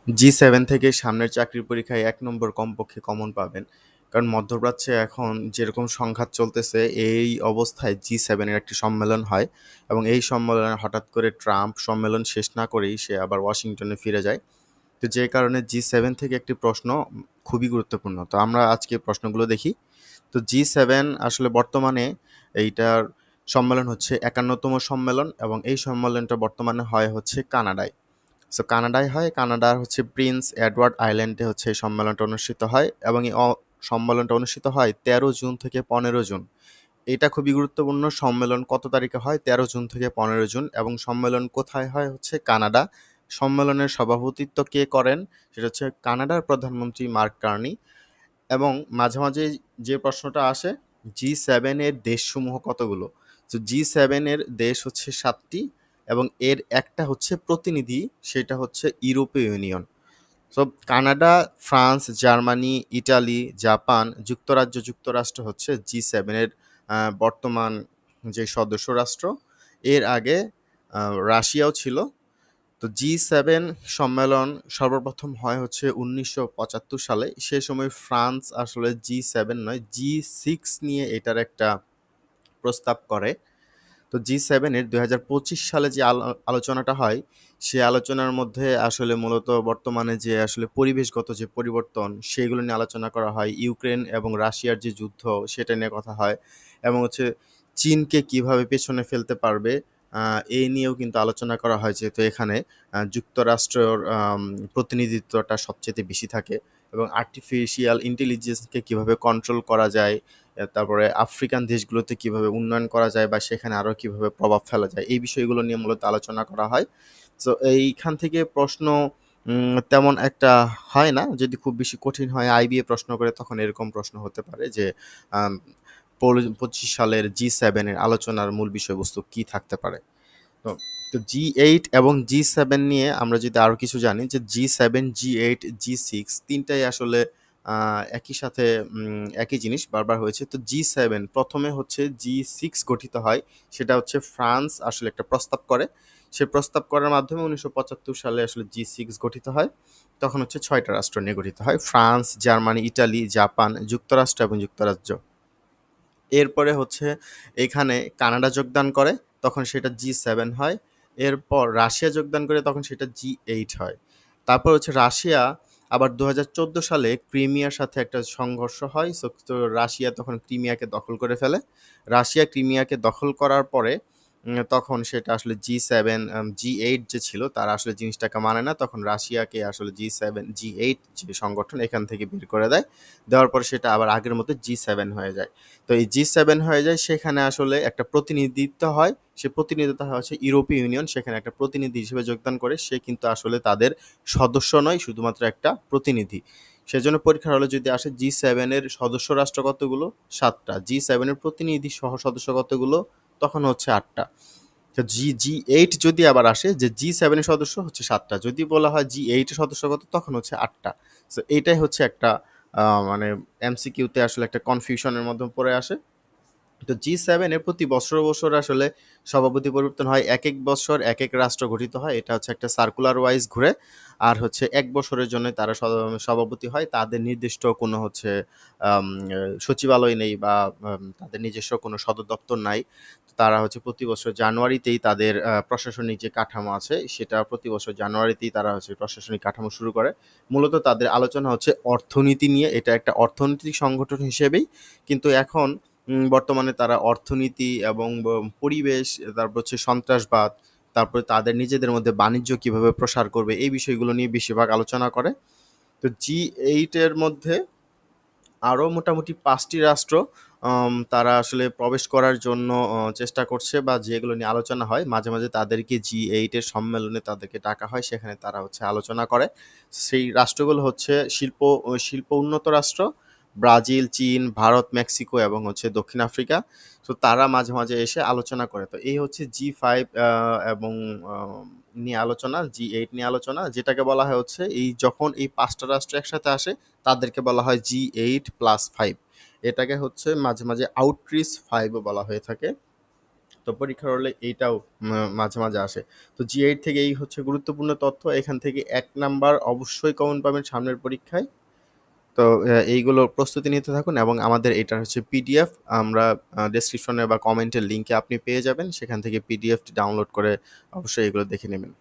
G7 থেকে সামনের চাকরির পরীক্ষায় ১ নম্বর কমপক্ষে কমন পাবেন। কারণ মধ্যপ্রাচ্যে এখন যেরকম সংঘাত চলতেছে, এই অবস্থায় G7 এর একটি সম্মেলন হয় এবং এই সম্মেলনে হঠাৎ করে ট্রাম্প সম্মেলন শেষ না করেই সে আবার ওয়াশিংটনে ফিরে যায়। তো যে কারণে G7 থেকে একটি প্রশ্ন খুবই গুরুত্বপূর্ণ। তো আমরা আজকে প্রশ্নগুলো দেখি। তো G7 আসলে বর্তমানে এইটার সম্মেলন হচ্ছে ৫১তম সম্মেলন এবং এই সম্মেলনটা বর্তমানে হয় হচ্ছে কানাডায়। সো কানাডায় হয়, কানাডার হচ্ছে প্রিন্স এডওয়ার্ড আইল্যান্ডে হচ্ছে এই সম্মেলনটা অনুষ্ঠিত হয় এবং এই সম্মেলনটা অনুষ্ঠিত হয় ১৩ জুন থেকে ১৫ জুন। এটা খুবই গুরুত্বপূর্ণ। সম্মেলন কত তারিখে হয়? ১৩ জুন থেকে ১৫ জুন এবং সম্মেলন কোথায় হয়? হচ্ছে কানাডা। সম্মেলনের সভাপতিত্ব কে করেন? সেটা হচ্ছে কানাডার প্রধানমন্ত্রী মার্ক কার্নি। এবং মাঝে মাঝে যে প্রশ্নটা আসে, G7 এর দেশসমূহ কতগুলো? তো G7 এর দেশ হচ্ছে ৭টি এবং এর একটা হচ্ছে প্রতিনিধি, সেটা হচ্ছে ইউরোপীয় union. So Canada, France, Germany, Italy, Japan, যুক্তরাজ্য, যুক্তরাষ্ট্র হচ্ছে G7 এর বর্তমান যে সদস্য রাষ্ট্র। এর আগে রাশিয়াও ছিল। তো G7 সম্মেলন সর্বপ্রথম হয় হচ্ছে ১৯৭৫ সালে। সে সময় ফ্রান্স আসলে G7 নয়, G6 নিয়ে এটার একটা প্রস্তাব করে। তো G7 এর ২০২৫ সালে যে আলোচনাটা হয়, সে আলোচনার মধ্যে আসলে মূলত বর্তমানে যে আসলে পরিবেশগত যে পরিবর্তন, সেগুলো নিয়ে আলোচনা করা হয়। ইউক্রেন এবং রাশিয়ার যে যুদ্ধ, সেটা নিয়ে কথা হয় এবং হচ্ছে চীনকে কিভাবে পেছনে ফেলতে পারবে, এই নিয়েও কিন্তু আলোচনা করা হয়, যেহেতু এখানে যুক্তরাষ্ট্রের প্রতিনিধিত্বটা সবচাইতে বেশি থাকে এবং আর্টিফিশিয়াল ইন্টেলিজেন্সকে কিভাবে কন্ট্রোল করা যায়, তারপরে আফ্রিকান দেশগুলোতে কিভাবে উন্নয়ন করা যায় বা সেখানে আরও কিভাবে প্রভাব ফেলা যায়, এই বিষয়গুলো নিয়ে মূলত আলোচনা করা হয়। তো এইখান থেকে প্রশ্ন তেমন একটা হয় না। যদি খুব বেশি কঠিন হয়, আইবিএ প্রশ্ন করে, তখন এরকম প্রশ্ন হতে পারে যে আম ২৫ সালের G7 এর আলোচনার মূল বিষয়বস্তু কি থাকতে পারে। তো তো G8 এবং G7 নিয়ে আমরা যদি আরো কিছু জানি, যে G7, G8, G6 তিনটাই আসলে একই সাথে একই জিনিস বারবার হয়েছে। তো G7 প্রথমে হচ্ছে G6 গঠিত হয়। সেটা হচ্ছে ফ্রান্স আসলে একটা প্রস্তাব করে। সে প্রস্তাব করার মাধ্যমে ১৯৭৫ সালে আসলে G6 গঠিত হয়। তখন হচ্ছে ৬টা রাষ্ট্র নিয়ে গঠিত হয়। ফ্রান্স, জার্মানি, ইটালি, জাপান, যুক্তরাষ্ট্র এবং যুক্তরাজ্য। এরপরে হচ্ছে এখানে কানাডা যোগদান করে, তখন সেটা G7 হয়। এরপর রাশিয়া যোগদান করে, তখন সেটা G8 হয়। তারপর হচ্ছে রাশিয়া আবার ২০১৪ সালে ক্রিমিয়ার সাথে একটা সংঘর্ষ হয়। তো রাশিয়া তখন ক্রিমিয়াকে দখল করে ফেলে। রাশিয়া ক্রিমিয়াকে দখল করার পরে তখন সেটা আসলে G7 G8 যে ছিল তারা আসলে জিনিসটাকে মানে না। তখন রাশিয়াকে আসলে G7 G8 যে সংগঠন এখান থেকে বের করে দেয়। দেওয়ার পরে সেটা আবার আগের মতো G7 হয়ে যায়। তো এই G7 হয়ে যায়, সেখানে আসলে একটা প্রতিনিধিত্ব হয়। সে প্রতিনিধিত্ব হয় হচ্ছে ইউরোপীয় ইউনিয়ন, সেখানে একটা প্রতিনিধি হিসেবে যোগদান করে। সে কিন্তু আসলে তাদের সদস্য নয়, শুধুমাত্র একটা প্রতিনিধি। সেজন্য পরীক্ষার হলে যদি আসে G7 এর সদস্য রাষ্ট্র কতগুলো? ৭টা। G7 এর প্রতিনিধি সহ সদস্য কতগুলো? তখন হচ্ছে ৮টা। তো G8 যদি আবার আসে, যে G7 এর সদস্য হচ্ছে ৭টা। যদি বলা হয় G8 এর সদস্য কত? তখন হচ্ছে ৮টা। সো এইটাই হচ্ছে একটা মানে এমসিকিউতে আসলে একটা কনফিউশন এর মধ্যে পড়ে আসে। তো G7 এর প্রতি বছর বছর আসলে সভাপতি পরিবর্তন হয়। একেক বছর একেক রাষ্ট্র গঠিত হয়। এটা হচ্ছে একটা সার্কুলার ওয়াইজ ঘুরে। আর হচ্ছে ১ বছরের জন্য তারা সভাপতি হয়। তাদের নির্দিষ্ট কোনো হচ্ছে আম সচিবালয় নেই বা তাদের নিজস্ব কোনো সদর দপ্তর নাই। তারা হচ্ছে প্রতি বছর জানুয়ারিতেই তাদের প্রশাসনিক যে কাঠামো আছে, সেটা প্রতি বছর জানুয়ারিতেই তারা হচ্ছে প্রশাসনিক কাঠামো শুরু করে। মূলত তাদের আলোচনা হচ্ছে অর্থনীতি নিয়ে। এটা একটা অর্থনৈতিক সংগঠন হিসেবেই, কিন্তু এখন বর্তমানে তারা অর্থনীতি এবং পরিবেশ, তারপর হচ্ছে সন্ত্রাসবাদ, তারপরে তাদের নিজেদের মধ্যে বাণিজ্য কিভাবে প্রসার করবে, এই বিষয়গুলো নিয়ে বেশিরভাগ আলোচনা করে। তো G8 এর মধ্যে আরও মোটামুটি ৫টি রাষ্ট্র তারা আসলে প্রবেশ করার জন্য চেষ্টা করছে, বা যেগুলো নিয়ে আলোচনা হয়। মাঝে মাঝে তাদেরকে G8 এর সম্মেলনে তাদেরকে ডাকা হয়, সেখানে তারা হচ্ছে আলোচনা করে। সেই রাষ্ট্রগুলো হচ্ছে শিল্প উন্নত রাষ্ট্র, ব্রাজিল, চীন, ভারত, মেক্সিকো এবং হচ্ছে দক্ষিণ আফ্রিকা। তো তারা মাঝে মাঝে এসে আলোচনা করে। তো এই হচ্ছে G5 এবং নিয়ে আলোচনা, G8 নিয়ে আলোচনা, যেটাকে বলা হয় হচ্ছে এই যখন এই ৫টা রাষ্ট্র একসাথে আসে, তাদেরকে বলা হয় G8+5। এটাকে হচ্ছে মাঝে মাঝে আউটরিচ 5ও বলা হয়ে থাকে। তো পরীক্ষার হলে এইটাও মাঝে মাঝে আসে। তো জি8 থেকে এই হচ্ছে গুরুত্বপূর্ণ তথ্য, এখান থেকে 1 নাম্বার অবশ্যই কমন পাবেন সামনের পরীক্ষায়। তো এইগুলো প্রস্তুতি নিতে থাকুন এবং আমাদের এটা হচ্ছে পিডিএফ, আমরা ডেসক্রিপশনে বা কমেন্টের লিঙ্কে আপনি পেয়ে যাবেন, সেখান থেকে পিডিএফটি ডাউনলোড করে অবশ্যই এগুলো দেখে নেবেন।